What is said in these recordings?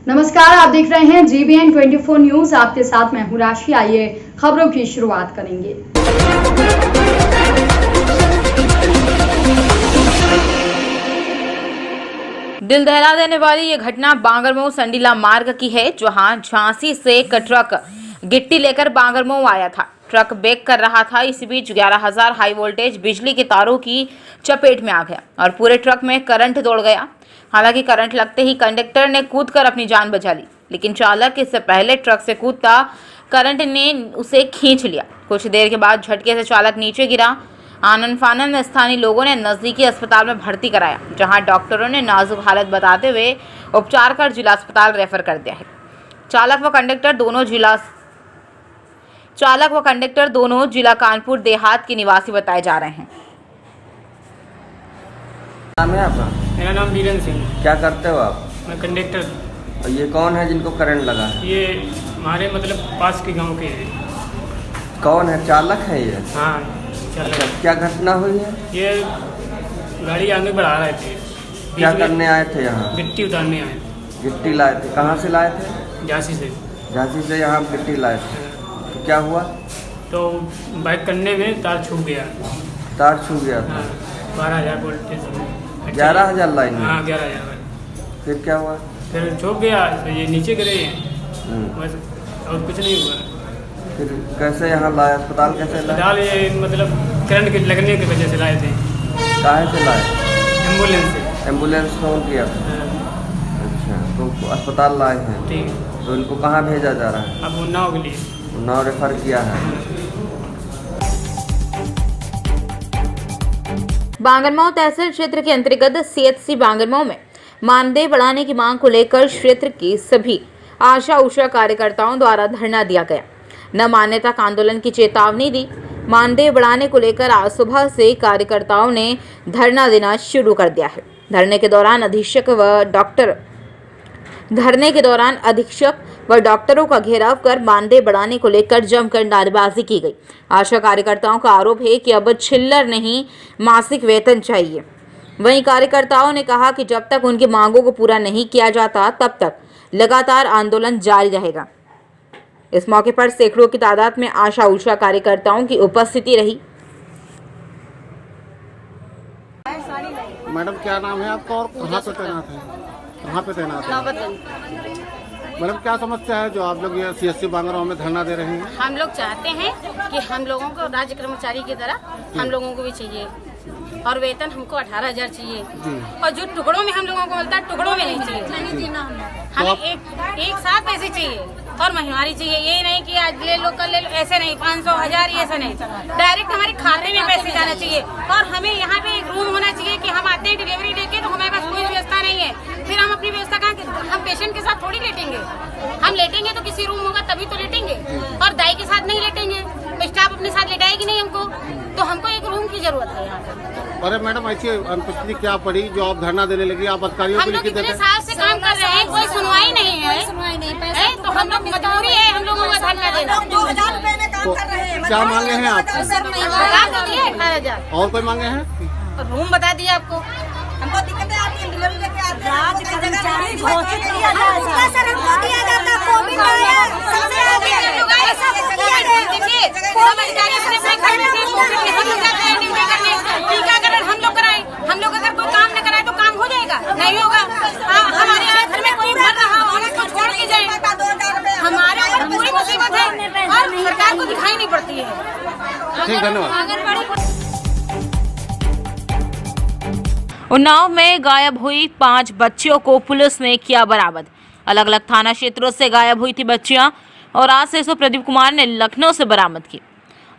नमस्कार, आप देख रहे हैं GBN 24 न्यूज। आपके साथ मैं हूं राशि। आइए खबरों की शुरुआत करेंगे। दिल दहला देने वाली ये घटना बांगरमऊ संडीला मार्ग की है, जहां झांसी से एक ट्रक गिट्टी लेकर बांगरमऊ आया था। ट्रक बैक कर रहा था। इसी बीच 11,000 हाई वोल्टेज बिजली के तारों की चपेट में आ गया और पूरे ट्रक में करंट दौड़ गया। हालांकि करंट लगते ही कंडक्टर ने कूदकर अपनी जान बचा ली, लेकिन चालक इससे पहले ट्रक से कूदता करंट ने उसे खींच लिया। कुछ देर के बाद झटके से चालक नीचे गिरा। आनन फानन में स्थानीय लोगों ने नजदीकी अस्पताल में भर्ती कराया, जहां डॉक्टरों ने नाजुक हालत बताते हुए उपचार कर जिला अस्पताल रेफर कर दिया है। चालक व कंडक्टर दोनों जिला कानपुर देहात के निवासी बताए जा रहे हैं। नाम है आपका? मेरा नाम बीरन सिंह। क्या करते हो आप? मैं कंडक्टर। और ये कौन है जिनको करंट लगा है? ये हमारे पास के गांव के हैं। कौन है? चालक है ये? हाँ, चल अच्छा, क्या घटना हुई है? ये गाड़ी आगे बढ़ा रहे थे। क्या करने आए थे यहाँ? गिट्टी उतारने आए। गिट्टी लाए थे? कहाँ से लाए थे? झांसी से। झांसी से यहाँ गिट्टी लाए थे। तो क्या हुआ? तो बाइक करने में तार छूट गया। तार छू गया था? हाँ, 12,000 वोल्टेज। 11,000 लाइन में? हाँ, 11,000। फिर क्या हुआ? फिर छूट गया तो ये नीचे गिरे। बस और कुछ नहीं हुआ। फिर कैसे यहाँ लाए? अस्पताल कैसे लाए? अस्पताल ये करंट के लगने की वजह से लाए थे। काहे से लाए? एम्बुलेंस से। एम्बुलेंस फोन किया था? हाँ, अच्छा, तो अस्पताल लाए हैं। ठीक। तो इनको कहाँ भेजा जा रहा है? अब उन्नाव के लिए। उन्नाव रेफर किया है। बांगरमऊ तहसील क्षेत्र के अंतर्गत CHC बांगरमऊ में मानदेय बढ़ाने की मांग को लेकर क्षेत्र की सभी आशा उषा कार्यकर्ताओं द्वारा धरना दिया गया। न मानने तक आंदोलन की चेतावनी दी। मानदेय बढ़ाने को लेकर आज सुबह से कार्यकर्ताओं ने धरना देना शुरू कर दिया है। धरने के दौरान अधीक्षक व डॉक्टरों का घेराव कर मानदेय बढ़ाने को लेकर जमकर नारेबाजी की गई। आशा कार्यकर्ताओं का आरोप है कि अब छिल्लर नहीं, मासिक वेतन चाहिए। वहीं कार्यकर्ताओं ने कहा कि जब तक उनकी मांगों को पूरा नहीं किया जाता तब तक लगातार आंदोलन जारी रहेगा। इस मौके पर सैकड़ों की तादाद में आशा उषा कार्यकर्ताओं की उपस्थिति रही। मैडम, क्या नाम है आपका और कहाँ पे तैनात है? कहाँ पे तैनात है? मैडम, क्या समस्या है जो आप लोग ये CHC बांगरमऊ में धरना दे रहे हैं? हम लोग चाहते हैं कि हम लोगों को राज्य कर्मचारी की तरह हम लोगों को भी चाहिए और वेतन हमको 18,000 चाहिए और जो टुकड़ों में हम लोगों को मिलता है टुकड़ों में नहीं चाहिए। हमें एक साथ पैसे चाहिए और महिवारी चाहिए। ये नहीं कि आज ले लो कल ले लो, ऐसे नहीं। 500, 1,000 ऐसा नहीं, डायरेक्ट हमारे खाते में पैसे जाना चाहिए। और हमें यहाँ पे एक रूम होना चाहिए कि हम आते हैं डिलीवरी लेके तो हमारे पास कोई व्यवस्था नहीं है। फिर हम अपनी व्यवस्था कहाँ? हम पेशेंट के साथ थोड़ी लेटेंगे। हम लेटेंगे तो किसी रूम होगा तभी तो लेटेंगे और दाई के साथ नहीं लेटेंगे। स्टाफ अपने साथ लेटाएगी नहीं हमको, तो हमको एक रूम की जरूरत है यहाँ पे। अरे मैडम, ऐसी अनुपस्थिति क्या पड़ी जो आप धरना देने लगी? आप अधिकारियों हम लोग इतने साल से काम कर रहे हैं, कोई सुनवाई नहीं है। तो हम लोग मजबूरी है हम लोगों का धरना देना। 2,000 रुपए में काम कर रहे हैं। क्या मांगे हैं आप? 18,000 और कोई मांगे हैं? रूम बता दिया आपको। हमको दिक्कतें आती हैं, डिलीवरी लेके आते हैं। राज्य कर्मचारी घोषित किया जाए सर, हमको दिया जाता। कोविड आया, सबसे आगे ऐसा किया गया। देखिए, सब अधिकारी अपने अपने घर में थे, कोविड में हम लोग जाते हैं ड्यूटी करने। टीकाकरण हम लोग कराएं। हम लोग अगर कोई काम न कराए तो काम हो जाएगा? नहीं होगा। हमारे घर में कोई मर रहा हो उसको छोड़ के जाए, हमारे ऊपर पूरी मुसीबत है और सरकार को दिखाई नहीं पड़ती है। ठीक, धन्यवाद। उन्नाव में गायब हुई 5 बच्चियों को पुलिस ने किया बरामद। अलग अलग थाना क्षेत्रों से गायब हुई थी बच्चियां और आज से प्रदीप कुमार ने लखनऊ से बरामद की।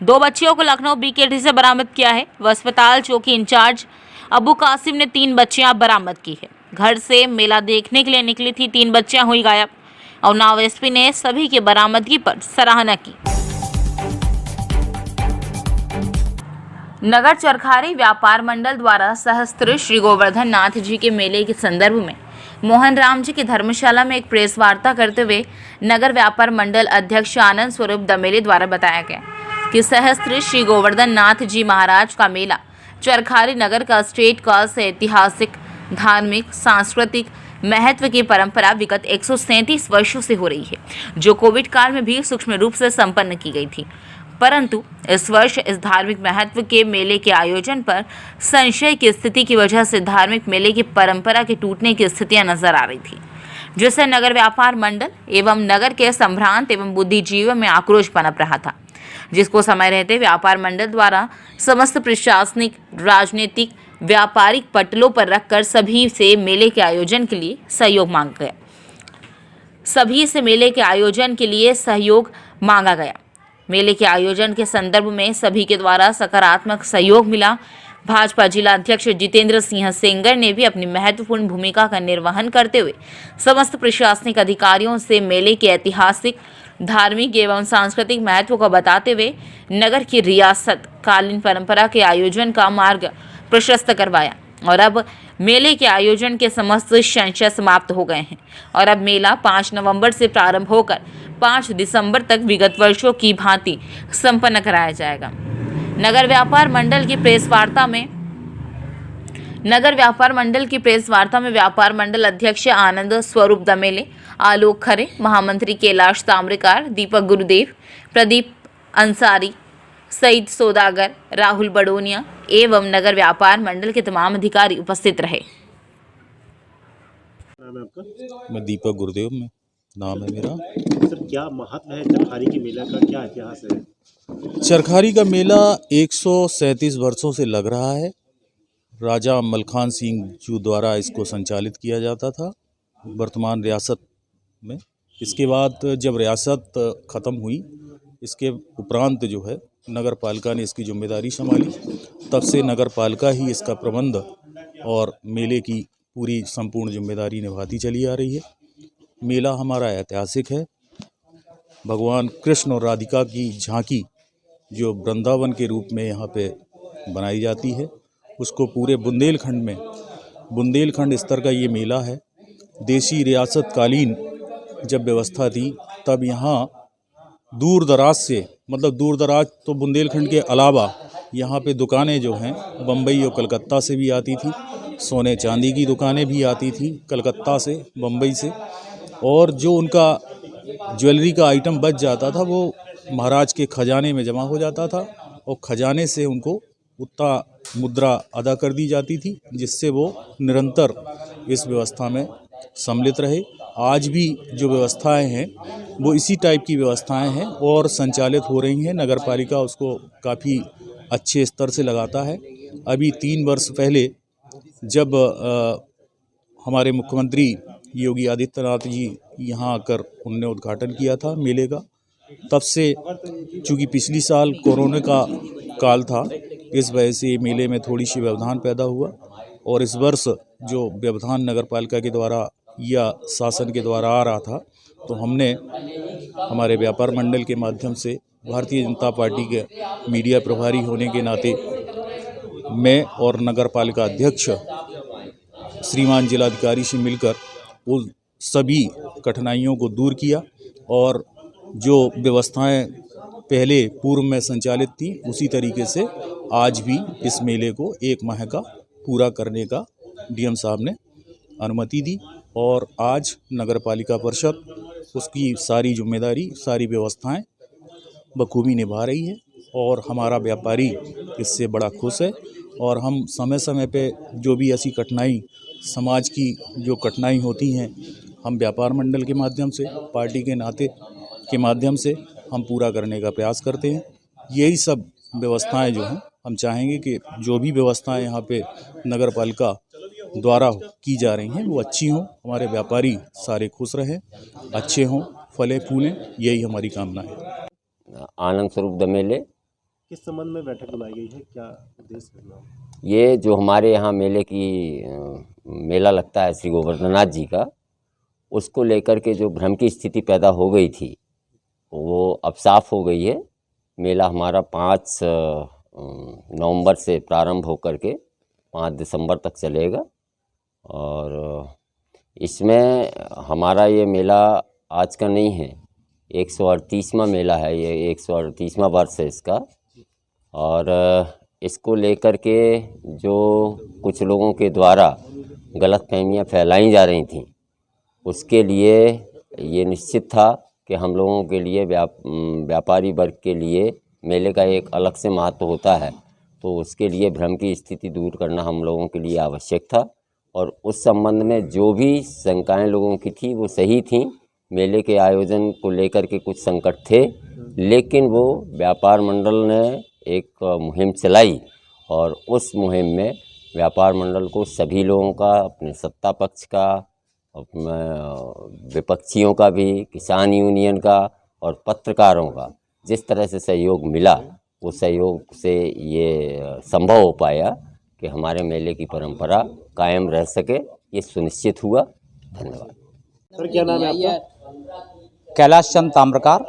2 बच्चियों को लखनऊ BKT से बरामद किया है। वह अस्पताल चौकी इंचार्ज अबू कासिम ने 3 बच्चियां बरामद की है। घर से मेला देखने के लिए निकली थी 3 बच्चियां हुई गायब। उन्नाव SP ने सभी की बरामदगी पर सराहना की। नगर चरखारी व्यापार मंडल द्वारा सहस्त्र श्री गोवर्धन नाथ जी के मेले के संदर्भ में मोहन राम जी की धर्मशाला में एक प्रेस वार्ता करते हुए नगर व्यापार मंडल अध्यक्ष आनंद स्वरूप दमेले द्वारा बताया गया कि सहस्त्र श्री गोवर्धन नाथ जी महाराज का मेला चरखारी नगर का स्टेट का ऐतिहासिक, धार्मिक, सांस्कृतिक, महत्व की परंपरा विगत 137 वर्षों से हो रही है, जो कोविड काल में भी सूक्ष्म रूप से संपन्न की गई थी। परंतु इस वर्ष इस धार्मिक महत्व के मेले के आयोजन पर संशय की स्थिति की वजह से धार्मिक मेले की परंपरा के टूटने की स्थितियां नजर आ रही थी, जिससे नगर व्यापार मंडल एवं नगर के संभ्रांत एवं बुद्धिजीवियों में आक्रोश पनप रहा था, जिसको समय रहते व्यापार मंडल द्वारा समस्त प्रशासनिक, राजनीतिक, व्यापारिक पटलों पर रखकर सभी से मेले के आयोजन के लिए सहयोग मांगा गया। मेले के आयोजन के संदर्भ में सभी के द्वारा सकारात्मक सहयोग मिला। भाजपा जिला अध्यक्ष जितेंद्र सिंह सेंगर ने भी अपनी महत्वपूर्ण भूमिका का निर्वहन करते हुए समस्त प्रशासनिक अधिकारियों से मेले के ऐतिहासिक, धार्मिक एवं सांस्कृतिक महत्व को बताते हुए नगर की रियासत कालीन परंपरा के आयोजन का मार्ग प्रशस्त करवाया और अब मेले के आयोजन के समस्त संशय समाप्त हो गए हैं और अब मेला 5 नवंबर से प्रारंभ होकर 5 दिसंबर तक विगत वर्षों की भांति संपन्न कराया जाएगा। नगर व्यापार मंडल की प्रेस वार्ता में व्यापार मंडल अध्यक्ष आनंद स्वरूप दमेले, आलोक खरे, महामंत्री कैलाश ताम्रकार, दीपक गुरुदेव, प्रदीप अंसारी, सईद सौदागर, राहुल बडोनिया एवं नगर व्यापार मंडल के तमाम अधिकारी उपस्थित रहे। नाम है आपका? मैं दीपक गुरुदेव में नाम है मेरा। सर, क्या महत्व है चरखारी के मेला का, क्या इतिहास है? चरखारी का मेला 137 वर्षों से लग रहा है। राजा मलखान सिंह जी द्वारा इसको संचालित किया जाता था वर्तमान रियासत में। इसके बाद जब रियासत ख़त्म हुई, इसके उपरांत जो है नगर पालिका ने इसकी जिम्मेदारी संभाली। तब से नगर पालिका ही इसका प्रबंध और मेले की पूरी संपूर्ण जिम्मेदारी निभाती चली आ रही है। मेला हमारा ऐतिहासिक है। भगवान कृष्ण और राधिका की झांकी जो वृंदावन के रूप में यहाँ पे बनाई जाती है, उसको पूरे बुंदेलखंड स्तर का ये मेला है। देशी रियासत कालीन जब व्यवस्था थी तब यहाँ दूर दराज तो बुंदेलखंड के अलावा यहाँ पे दुकानें जो हैं बम्बई और कलकत्ता से भी आती थी। सोने चांदी की दुकानें भी आती थी कलकत्ता से, बम्बई से, और जो उनका ज्वेलरी का आइटम बच जाता था वो महाराज के खजाने में जमा हो जाता था और खजाने से उनको उतना मुद्रा अदा कर दी जाती थी, जिससे वो निरंतर इस व्यवस्था में सम्मिलित रहे। आज भी जो व्यवस्थाएं हैं वो इसी टाइप की व्यवस्थाएं हैं और संचालित हो रही हैं। नगर पालिका उसको काफ़ी अच्छे स्तर से लगाता है। अभी 3 वर्ष पहले जब हमारे मुख्यमंत्री योगी आदित्यनाथ जी यहाँ आकर उन्होंने उद्घाटन किया था मेले का, तब से चूँकि पिछली साल कोरोना का काल था, इस वजह से मेले में थोड़ी सी व्यवधान पैदा हुआ और इस वर्ष जो व्यवधान नगर पालिका के द्वारा या शासन के द्वारा आ रहा था, तो हमने हमारे व्यापार मंडल के माध्यम से भारतीय जनता पार्टी के मीडिया प्रभारी होने के नाते मैं और नगर पालिका अध्यक्ष श्रीमान जिलाधिकारी से मिलकर उन सभी कठिनाइयों को दूर किया और जो व्यवस्थाएं पहले पूर्व में संचालित थी उसी तरीके से आज भी इस मेले को 1 माह का पूरा करने का डीएम साहब ने अनुमति दी और आज नगर पालिका परिषद उसकी सारी जिम्मेदारी, सारी व्यवस्थाएं बखूबी निभा रही है और हमारा व्यापारी इससे बड़ा खुश है। और हम समय समय पे जो भी ऐसी कठिनाई, समाज की जो कठिनाई होती हैं, हम व्यापार मंडल के माध्यम से, पार्टी के नाते के माध्यम से हम पूरा करने का प्रयास करते हैं। यही सब व्यवस्थाएं जो हैं, हम चाहेंगे कि जो भी व्यवस्थाएं यहाँ पे नगर पालिका द्वारा की जा रही हैं वो अच्छी हों, हमारे व्यापारी सारे खुश रहें, अच्छे हों, फले फूलें, यही हमारी कामना है। आनंद स्वरूप दमेले। किस संबंध में बैठक बुलाई गई है, क्या उद्देश्य है? ये जो हमारे यहाँ मेला लगता है श्री गोवर्धननाथ जी का, उसको लेकर के जो भ्रम की स्थिति पैदा हो गई थी वो अब साफ हो गई है। मेला हमारा 5 नवंबर से प्रारंभ होकर के 5 दिसंबर तक चलेगा और इसमें हमारा ये मेला आज का नहीं है, 138वां मेला है, ये 138वां वर्ष है इसका। और इसको लेकर के जो कुछ लोगों के द्वारा गलतफहमियां फैलाई जा रही थी उसके लिए ये निश्चित था कि हम लोगों के लिए व्यापारी वर्ग के लिए मेले का एक अलग से महत्व होता है, तो उसके लिए भ्रम की स्थिति दूर करना हम लोगों के लिए आवश्यक था। और उस संबंध में जो भी शंकाएं लोगों की थी वो सही थी। मेले के आयोजन को लेकर के कुछ संकट थे, लेकिन वो व्यापार मंडल ने एक मुहिम चलाई और उस मुहिम में व्यापार मंडल को सभी लोगों का, अपने सत्ता पक्ष का, अपने विपक्षियों का भी, किसान यूनियन का और पत्रकारों का जिस तरह से सहयोग मिला, वो सहयोग से ये संभव हो पाया कि हमारे मेले की परंपरा कायम रह सके, ये सुनिश्चित हुआ। धन्यवाद। सर क्या नाम है आपका? कैलाश चंद ताम्रकार,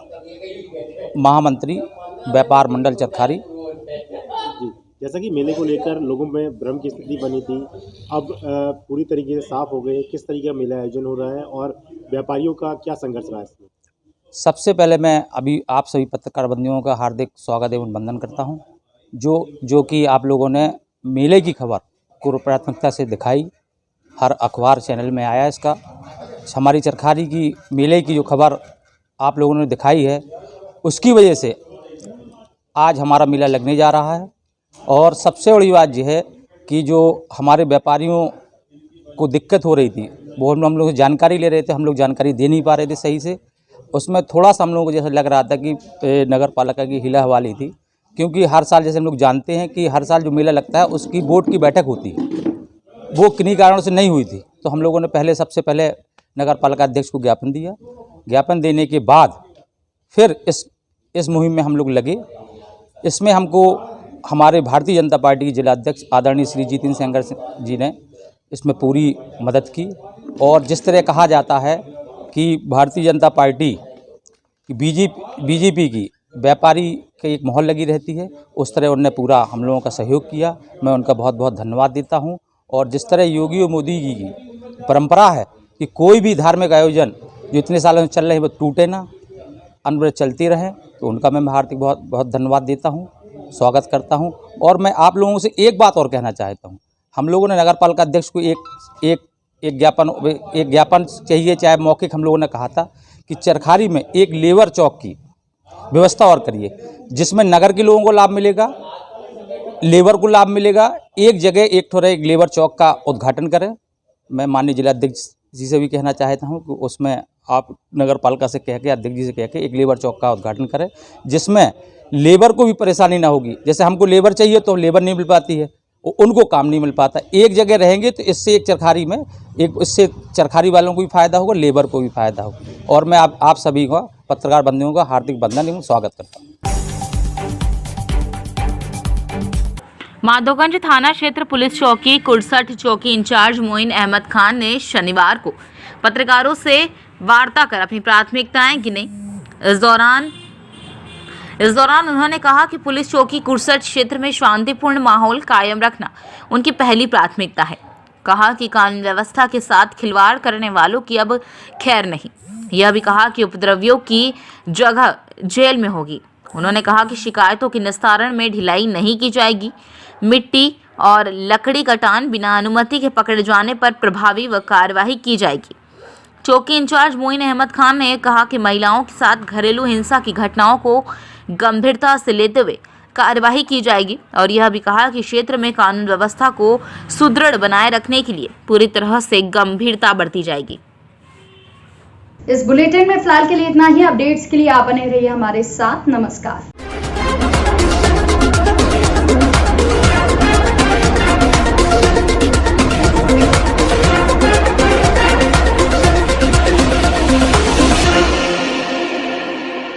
महामंत्री व्यापार मंडल चरखारी। जी, जैसा कि मेले को लेकर लोगों में भ्रम की स्थिति बनी थी, अब पूरी तरीके से साफ हो गए। किस तरीके का मेला आयोजन हो रहा है और व्यापारियों का क्या संघर्ष रहा है इसमें? सबसे पहले मैं अभी आप सभी पत्रकार बंधुओं का हार्दिक स्वागत एवं वंदन करता हूं, जो कि आप लोगों ने मेले की खबर को प्राथमिकता से दिखाई। हर अखबार चैनल में आया इसका। हमारी चरखारी की मेले की जो खबर आप लोगों ने दिखाई है, उसकी वजह से आज हमारा मेला लगने जा रहा है। और सबसे बड़ी बात यह है कि जो हमारे व्यापारियों को दिक्कत हो रही थी, वो हम लोग जानकारी ले रहे थे, हम लोग जानकारी दे नहीं पा रहे थे सही से। उसमें थोड़ा सा हम लोगों को जैसे लग रहा था कि नगर पालिका की हिला हवाली थी, क्योंकि हर साल जैसे हम लोग जानते हैं कि हर साल जो मेला लगता है उसकी बोर्ड की बैठक होती है, वो किन्हीं कारणों से नहीं हुई थी। तो हम लोगों ने सबसे पहले नगर पालिका अध्यक्ष को ज्ञापन दिया। ज्ञापन देने के बाद फिर इस मुहिम में हम लोग लगे। इसमें हमको हमारे भारतीय जनता पार्टी के जिला अध्यक्ष आदरणीय श्री जितिन सेंगर जी ने इसमें पूरी मदद की। और जिस तरह कहा जाता है कि भारतीय जनता पार्टी बीजेपी की व्यापारी की एक मोहर लगी रहती है, उस तरह उन्होंने पूरा हम लोगों का सहयोग किया। मैं उनका बहुत बहुत धन्यवाद देता हूं। और जिस तरह योगी और मोदी जी की परंपरा है कि कोई भी धार्मिक आयोजन जो इतने सालों से चल रहे हैं वो टूटे ना, अनवरत चलती रहे, तो उनका मैं हार्दिक बहुत बहुत धन्यवाद देता हूं, स्वागत करता हूं। और मैं आप लोगों से एक बात और कहना चाहता हूं। हम लोगों ने नगर पालिका अध्यक्ष को एक ज्ञापन चाहिए, चाहे मौखिक हम लोगों ने कहा था कि चरखारी में एक लेबर चौक की व्यवस्था और करिए, जिसमें नगर के लोगों को लाभ मिलेगा, लेबर को लाभ मिलेगा। एक जगह एक लेबर चौक का उद्घाटन करें। मैं माननीय जिलाध्यक्ष जी से भी कहना चाहता हूं कि उसमें आप नगर पालिका से कह के, अध्यक्ष जी से कह के एक लेबर चौक का उद्घाटन करें, जिसमें लेबर को भी परेशानी ना होगी। जैसे हमको लेबर चाहिए तो लेबर नहीं मिल पाती है, उनको काम नहीं मिल पाता। एक जगह रहेंगे तो इससे इससे चरखारी वालों को भी फायदा होगा, लेबर को भी फायदा होगा। और मैं आप सभी का, पत्रकार बंधुओं का हार्दिक वंदन एवं स्वागत करता हूँ। माधोगंज थाना क्षेत्र पुलिस चौकी कुड़सठ चौकी इंचार्ज मोइन अहमद खान ने शनिवार को पत्रकारों से वार्ता कर अपनी प्राथमिकताएं गिने। इस दौरान उन्होंने कहा कि पुलिस चौकी कुड़सठ क्षेत्र में शांतिपूर्ण माहौल कायम रखना उनकी पहली प्राथमिकता है। कहा कि कानून व्यवस्था के साथ खिलवाड़ करने वालों की अब खैर नहीं। यह भी कहा कि उपद्रवियों की जगह जेल में होगी। उन्होंने कहा कि शिकायतों के निस्तारण में ढिलाई नहीं की जाएगी। मिट्टी और लकड़ी कटान बिना अनुमति के पकड़े जाने पर प्रभावी व कार्यवाही की जाएगी। चौकी इंचार्ज मोइन अहमद खान ने कहा कि महिलाओं के साथ घरेलू हिंसा की घटनाओं को गंभीरता से लेते हुए कार्यवाही की जाएगी। और यह भी कहा कि क्षेत्र में कानून व्यवस्था को सुदृढ़ बनाए रखने के लिए पूरी तरह से गंभीरता बरती जाएगी। इस बुलेटिन में फिलहाल के लिए इतना ही। अपडेट्स के लिए आप बने रहिए हमारे साथ। नमस्कार।